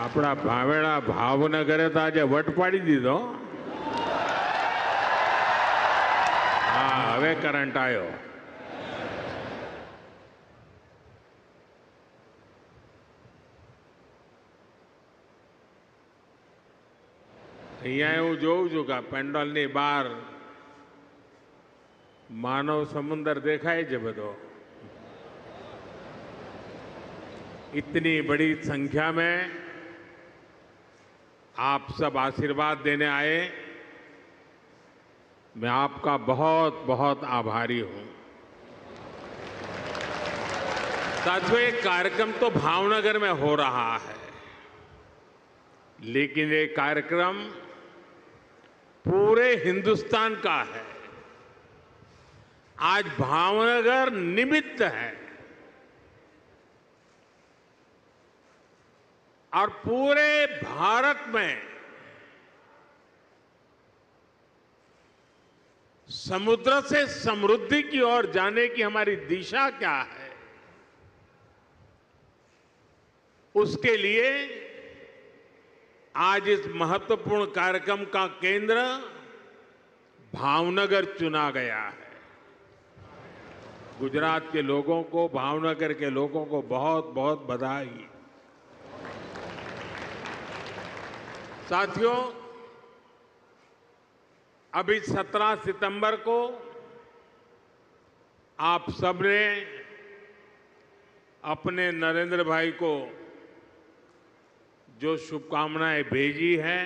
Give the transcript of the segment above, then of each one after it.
આપણા ભાવેણા ભાવનગરે તો આજે વટ પાડી દીધો. હા, હવે કરંટ આવ્યો. અહીંયા હું જોઉં છું કે પેન્ડોલની બહાર માનવ સમુદ્ર દેખાય છે બધો. इतनी बड़ी संख्या में आप सब आशीर्वाद देने आए, मैं आपका बहुत बहुत आभारी हूं. साथियों, एक कार्यक्रम तो भावनगर में हो रहा है, लेकिन ये कार्यक्रम पूरे हिंदुस्तान का है. आज भावनगर निमित्त है और पूरे भारत में समुद्र से समृद्धि की ओर जाने की हमारी दिशा क्या है, उसके लिए आज इस महत्वपूर्ण कार्यक्रम का केंद्र भावनगर चुना गया है. गुजरात के लोगों को, भावनगर के लोगों को बहुत बहुत बधाई. साथियों, अभी 17 सितंबर को आप सबने अपने नरेंद्र भाई को जो शुभकामनाएं भेजी हैं,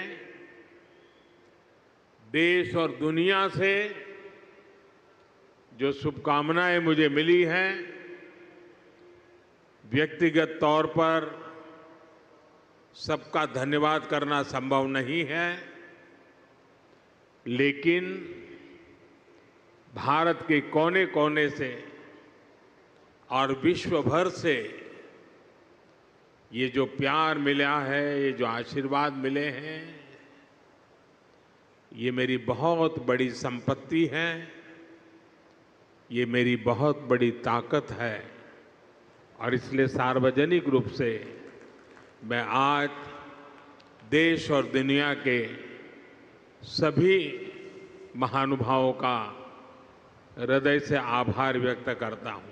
देश और दुनिया से जो शुभकामनाएं मुझे मिली हैं, व्यक्तिगत तौर पर सबका धन्यवाद करना संभव नहीं है, लेकिन भारत के कोने कोने से और विश्व भर से ये जो प्यार मिला है, ये जो आशीर्वाद मिले हैं, ये मेरी बहुत बड़ी संपत्ति है, ये मेरी बहुत बड़ी ताकत है. और इसलिए सार्वजनिक रूप से मैं आज देश और दुनिया के सभी महानुभावों का हृदय से आभार व्यक्त करता हूं.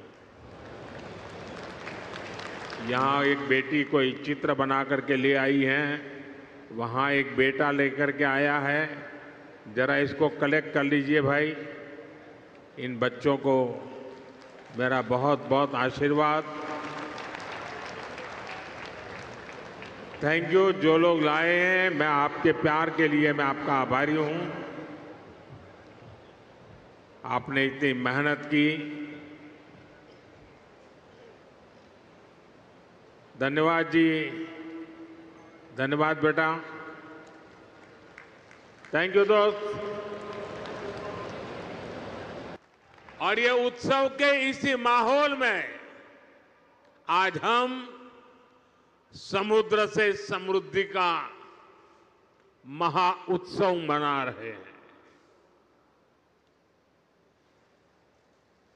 यहाँ एक बेटी कोई चित्र बना करके ले आई है, वहाँ एक बेटा लेकर के आया है. जरा इसको कलेक्ट कर लीजिए भाई. इन बच्चों को मेरा बहुत बहुत आशीर्वाद. Thank you. जो लोग लाए हैं, मैं आपके प्यार के लिए मैं आपका आभारी हूं. आपने इतनी मेहनत की. धन्यवाद जी, धन्यवाद बेटा. थैंक यू दोस्त. और ये उत्सव के इसी माहौल में आज हम समुद्र से समृद्धि का महा उत्सव मना रहे हैं.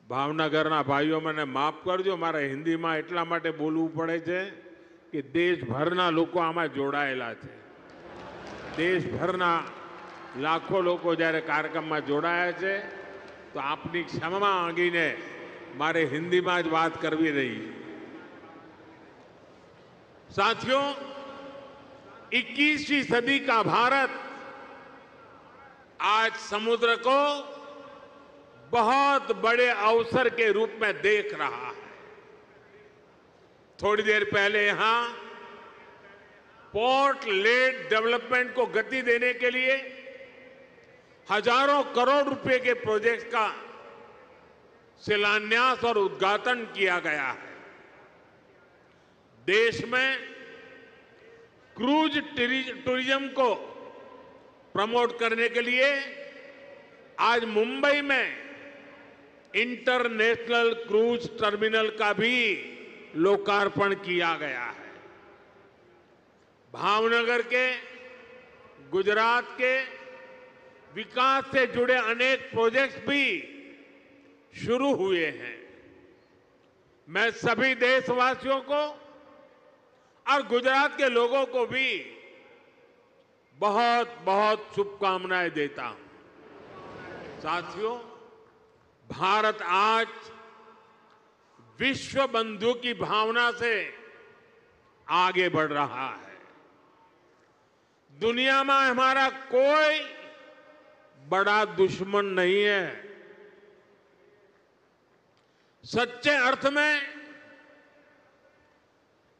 ભાવનગરના ભાઈઓ મને માફ કરજો, મારે હિન્દીમાં એટલા માટે બોલવું પડે છે કે દેશભરના લોકો આમાં જોડાયેલા છે. દેશભરના લાખો લોકો જ્યારે કાર્યક્રમમાં જોડાયા છે, તો આપની ક્ષમા માંગીને મારે હિન્દીમાં જ વાત કરવી રહી. साथियों, 21वीं सदी का भारत आज समुद्र को बहुत बड़े अवसर के रूप में देख रहा है. थोड़ी देर पहले यहां पोर्ट लेड डेवलपमेंट को गति देने के लिए हजारों करोड़ रुपए के प्रोजेक्ट का शिलान्यास और उद्घाटन किया गया है. देश में क्रूज टूरिज्म को प्रमोट करने के लिए आज मुंबई में इंटरनेशनल क्रूज टर्मिनल का भी लोकार्पण किया गया है. भावनगर के, गुजरात के विकास से जुड़े अनेक प्रोजेक्ट्स भी शुरू हुए हैं. मैं सभी देशवासियों को और गुजरात के लोगों को भी बहुत बहुत शुभकामनाएं देता हूं। साथियों, भारत आज विश्व बंधु की भावना से आगे बढ़ रहा है। दुनिया में हमारा कोई बड़ा दुश्मन नहीं है। सच्चे अर्थ में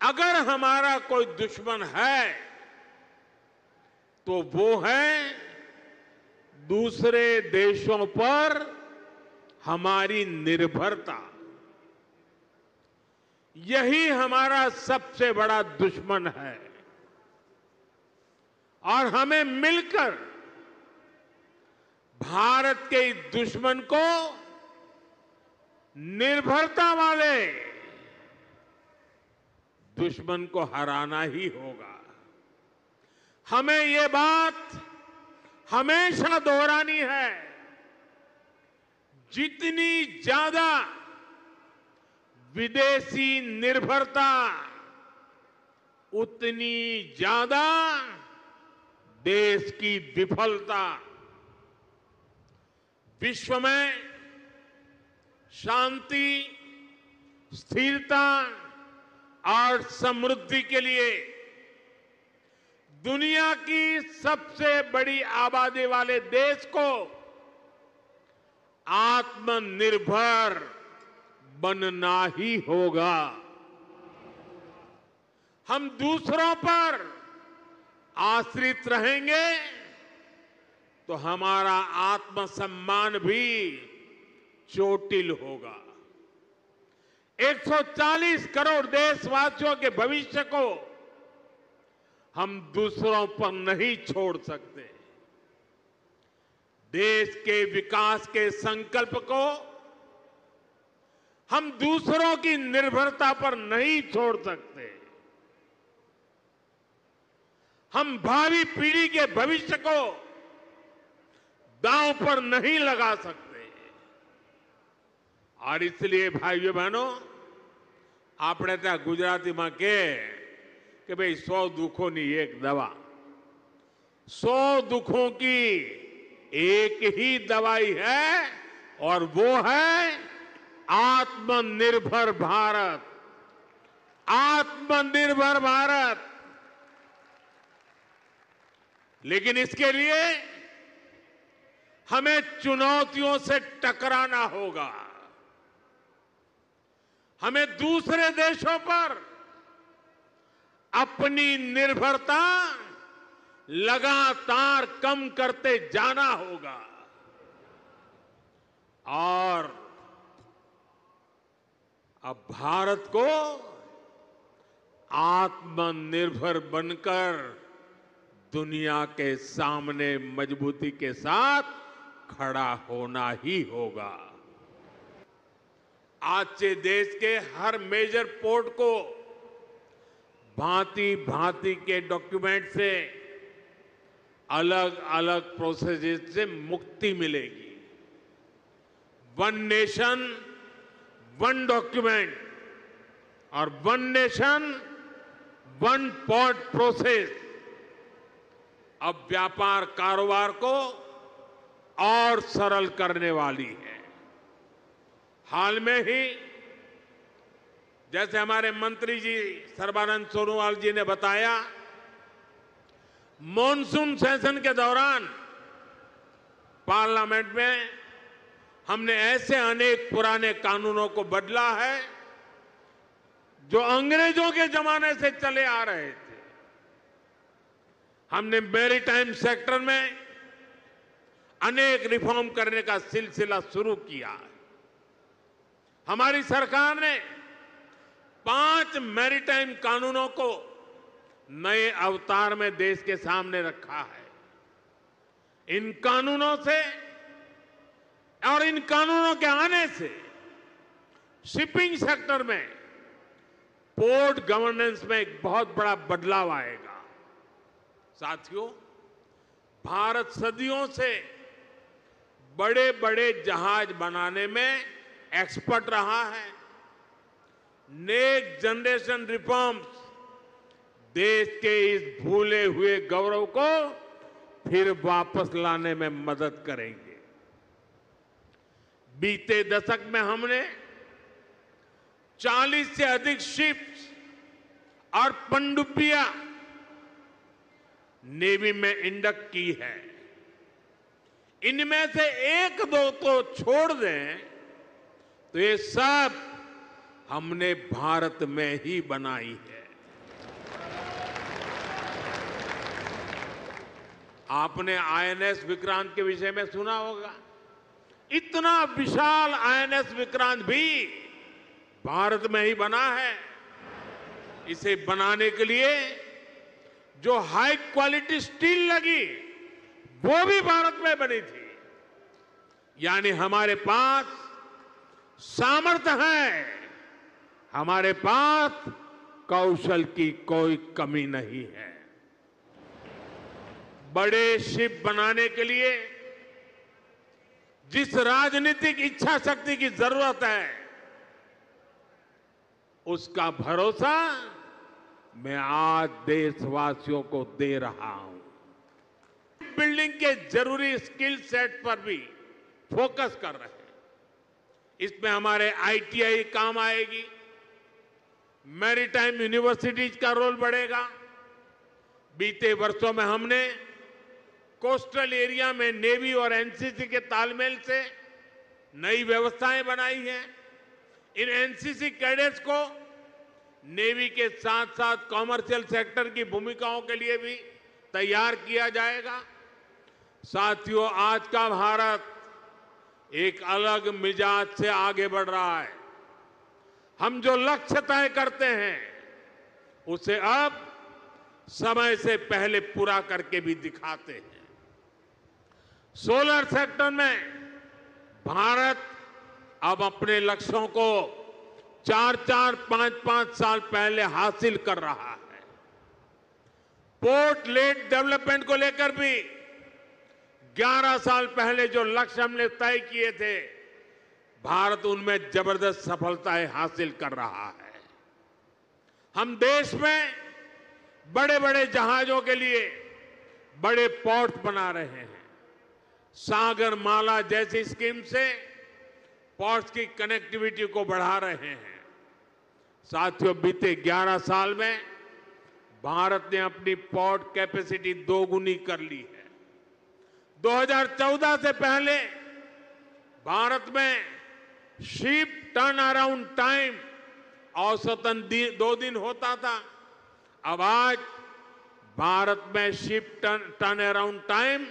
अगर हमारा कोई दुश्मन है तो वो है दूसरे देशों पर हमारी निर्भरता। यही हमारा सबसे बड़ा दुश्मन है और हमें मिलकर भारत के इस दुश्मन को निर्भरता वाले दुश्मन को हराना ही होगा। हमें ये बात हमेशा दोहरानी है, जितनी ज्यादा विदेशी निर्भरता उतनी ज्यादा देश की विफलता। विश्व में शांति, स्थिरता और समृद्धि के लिए दुनिया की सबसे बड़ी आबादी वाले देश को आत्मनिर्भर बनना ही होगा। हम दूसरों पर आश्रित रहेंगे तो हमारा आत्मसम्मान भी चोटिल होगा। 140 करोड़ देशवासियों के भविष्य को हम दूसरों पर नहीं छोड़ सकते। देश के विकास के संकल्प को हम दूसरों की निर्भरता पर नहीं छोड़ सकते। हम भावी पीढ़ी के भविष्य को दांव पर नहीं लगा सकते। और इसलिए भाइयों बहनों, આપણે ત્યાં ગુજરાતીમાં કે भाई 100 दुखों की एक दवा। 100 दुखों की एक ही दवाई है और वो है आत्मनिर्भर भारत। आत्मनिर्भर भारत। लेकिन इसके लिए हमें चुनौतियों से टकराना होगा। हमें दूसरे देशों पर अपनी निर्भरता लगातार कम करते जाना होगा और अब भारत को आत्मनिर्भर बनकर दुनिया के सामने मजबूती के साथ खड़ा होना ही होगा। आज से देश के हर मेजर पोर्ट को भांति भांति के डॉक्यूमेंट से अलग अलग प्रोसेस से मुक्ति मिलेगी। वन नेशन वन डॉक्यूमेंट और one nation one port process अब व्यापार कारोबार को और सरल करने वाली है। हाल में ही जैसे हमारे मंत्री जी सर्बानंद सोनोवाल जी ने बताया, मॉनसून सेशन के दौरान पार्लियामेंट में हमने ऐसे अनेक पुराने कानूनों को बदला है जो अंग्रेजों के जमाने से चले आ रहे थे। हमने मैरीटाइम सेक्टर में अनेक रिफॉर्म करने का सिलसिला शुरू किया है। हमारी सरकार ने 5 मैरीटाइम कानूनों को नए अवतार में देश के सामने रखा है। इन कानूनों से और इन कानूनों के आने से शिपिंग सेक्टर में पोर्ट गवर्नेंस में एक बहुत बड़ा बदलाव आएगा। साथियों, भारत सदियों से बड़े बड़े जहाज बनाने में एक्सपर्ट रहा है। नेक्स्ट जनरेशन रिफॉर्म्स देश के इस भूले हुए गौरव को फिर वापस लाने में मदद करेंगे। बीते दशक में हमने 40 से अधिक शिप्स और पनडुब्बियां नेवी में इंडक्ट की है। इनमें से एक दो तो छोड़ दें तो ये सब हमने भारत में ही बनाई है। आपने आईएनएस विक्रांत के विषय में सुना होगा। इतना विशाल आईएनएस विक्रांत भी भारत में ही बना है। इसे बनाने के लिए जो हाई क्वालिटी स्टील लगी वो भी भारत में बनी थी। यानी हमारे पास सामर्थ्य है, हमारे पास कौशल की कोई कमी नहीं है। बड़े शिप बनाने के लिए जिस राजनीतिक इच्छा शक्ति की जरूरत है, उसका भरोसा मैं आज देशवासियों को दे रहा हूं। बिल्डिंग के जरूरी स्किल सेट पर भी फोकस कर रहे हैं। इसमें हमारे आईटीआई काम आएगी, मैरीटाइम यूनिवर्सिटीज का रोल बढ़ेगा। बीते वर्षों में हमने कोस्टल एरिया में नेवी और एनसीसी के तालमेल से नई व्यवस्थाएं बनाई हैं। इन एनसीसी कैडेट्स को नेवी के साथ साथ कॉमर्शियल सेक्टर की भूमिकाओं के लिए भी तैयार किया जाएगा। साथियों, आज का भारत एक अलग मिजाज से आगे बढ़ रहा है। हम जो लक्ष्य तय करते हैं उसे अब समय से पहले पूरा करके भी दिखाते हैं। सोलर सेक्टर में भारत अब अपने लक्ष्यों को 4-4, 5-5 साल पहले हासिल कर रहा है। पोर्ट लेड डेवलपमेंट को लेकर भी 11 साल पहले जो लक्ष्य हमने तय किए थे, भारत उनमें जबरदस्त सफलताएं हासिल कर रहा है। हम देश में बड़े बड़े जहाजों के लिए बड़े पोर्ट बना रहे हैं। सागर माला जैसी स्कीम से पोर्ट्स की कनेक्टिविटी को बढ़ा रहे हैं। साथियों, बीते 11 साल में भारत ने अपनी पोर्ट कैपेसिटी दोगुनी कर ली है। 2014 से पहले भारत में शिप टर्न अराउंड टाइम औसतन 2 दिन होता था। अब आज भारत में शिप टर्न अराउंड टाइम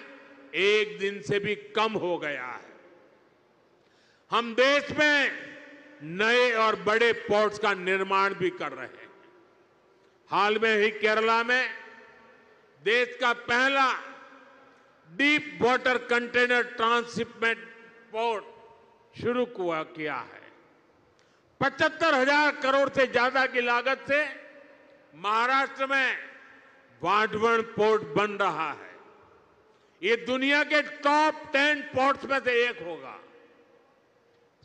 1 दिन से भी कम हो गया है। हम देश में नए और बड़े पोर्ट्स का निर्माण भी कर रहे हैं। हाल में ही केरला में देश का पहला deep water container transshipment port शुरू किया है। 75,000 करोड़ से ज्यादा की लागत से महाराष्ट्र में वाढवण पोर्ट बन रहा है। ये दुनिया के टॉप 10 पोर्ट्स में से एक होगा।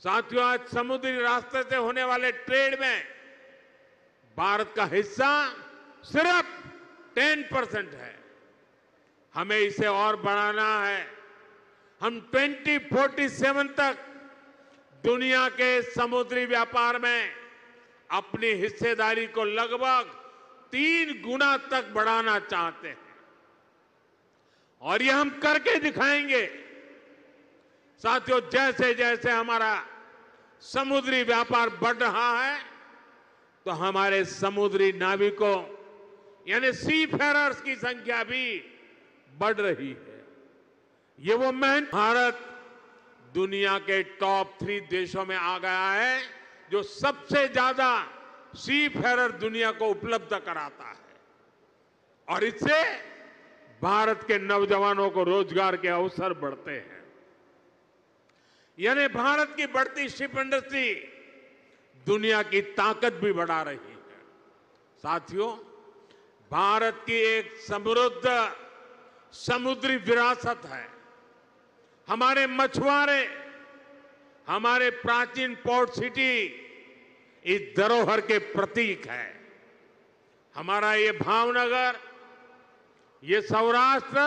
साथियों, आज समुद्री रास्ते से होने वाले ट्रेड में भारत का हिस्सा सिर्फ 10% है। हमें इसे और बढ़ाना है। हम 2047 तक दुनिया के समुद्री व्यापार में अपनी हिस्सेदारी को लगभग 3 गुना तक बढ़ाना चाहते हैं और ये हम करके दिखाएंगे। साथियों, जैसे जैसे हमारा समुद्री व्यापार बढ़ रहा है तो हमारे समुद्री नाविकों यानी सी फेरर्स की संख्या भी बढ़ रही है। ये वो भारत दुनिया के टॉप 3 देशों में आ गया है जो सबसे ज्यादा सी फेरर दुनिया को उपलब्ध कराता है और इससे भारत के नौजवानों को रोजगार के अवसर बढ़ते हैं। यानी भारत की बढ़ती शिप इंडस्ट्री दुनिया की ताकत भी बढ़ा रही है। साथियों, भारत की एक समृद्ध समुद्री विरासत है। हमारे मछुआरे, हमारे प्राचीन पोर्ट सिटी इस धरोहर के प्रतीक है। हमारा ये भावनगर, ये सौराष्ट्र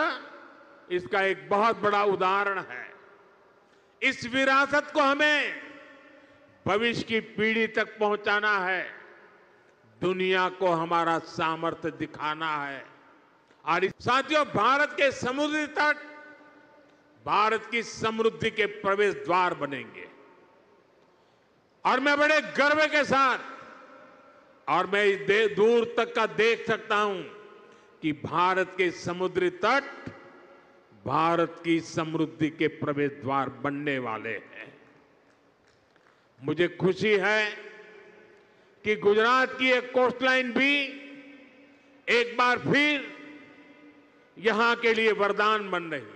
इसका एक बहुत बड़ा उदाहरण है। इस विरासत को हमें भविष्य की पीढ़ी तक पहुंचाना है, दुनिया को हमारा सामर्थ्य दिखाना है। और साथियों, भारत के समुद्री तट भारत की समृद्धि के प्रवेश द्वार बनेंगे। और मैं बड़े गर्व के साथ और मैं दूर तक का देख सकता हूं कि भारत के समुद्री तट भारत की समृद्धि के प्रवेश द्वार बनने वाले हैं। मुझे खुशी है कि गुजरात की एक कोस्टलाइन भी एक बार फिर यहां के लिए वरदान बन रही है।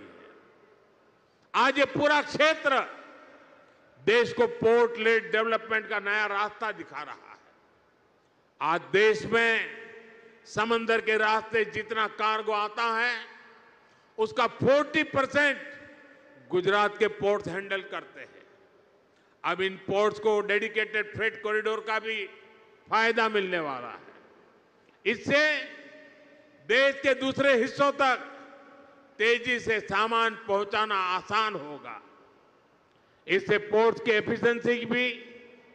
आज ये पूरा क्षेत्र देश को पोर्ट लेड डेवलपमेंट का नया रास्ता दिखा रहा है। आज देश में समंदर के रास्ते जितना कार्गो आता है, उसका 40% गुजरात के पोर्ट्स हैंडल करते हैं। अब इन पोर्ट्स को डेडिकेटेड फ्रेट कॉरिडोर का भी फायदा मिलने वाला है। इससे देश के दूसरे हिस्सों तक तेजी से सामान पहुंचाना आसान होगा। इससे पोर्ट्स की एफिशिएंसी भी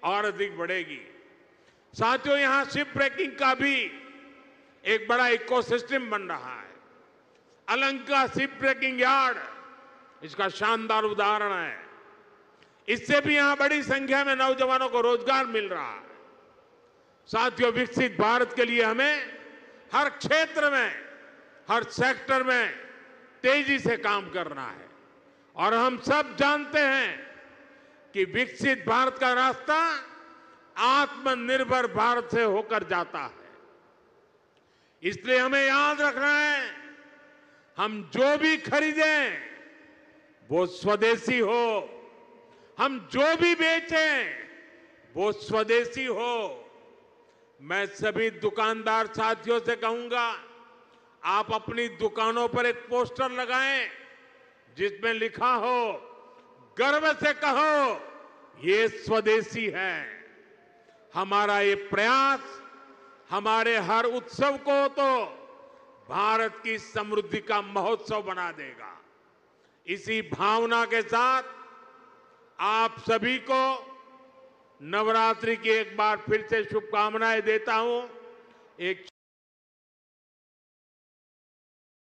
और अधिक बढ़ेगी। साथियों, यहां शिप ब्रेकिंग का भी एक बड़ा इकोसिस्टम बन रहा है। अलंका शिप ब्रेकिंग यार्ड इसका शानदार उदाहरण है। इससे भी यहां बड़ी संख्या में नौजवानों को रोजगार मिल रहा है। साथियों, विकसित भारत के लिए हमें हर क्षेत्र में, हर सेक्टर में तेजी से काम करना है। और हम सब जानते हैं कि विकसित भारत का रास्ता आत्मनिर्भर भारत से होकर जाता है। इसलिए हमें याद रखना है, हम जो भी खरीदें वो स्वदेशी हो, हम जो भी बेचें वो स्वदेशी हो। मैं सभी दुकानदार साथियों से कहूंगा, आप अपनी दुकानों पर एक पोस्टर लगाएं जिसमें लिखा हो, गर्व से कहो ये स्वदेशी है। हमारा ये प्रयास हमारे हर उत्सव को तो भारत की समृद्धि का महोत्सव बना देगा। इसी भावना के साथ आप सभी को नवरात्रि की एक बार फिर से शुभकामनाएं देता हूं। एक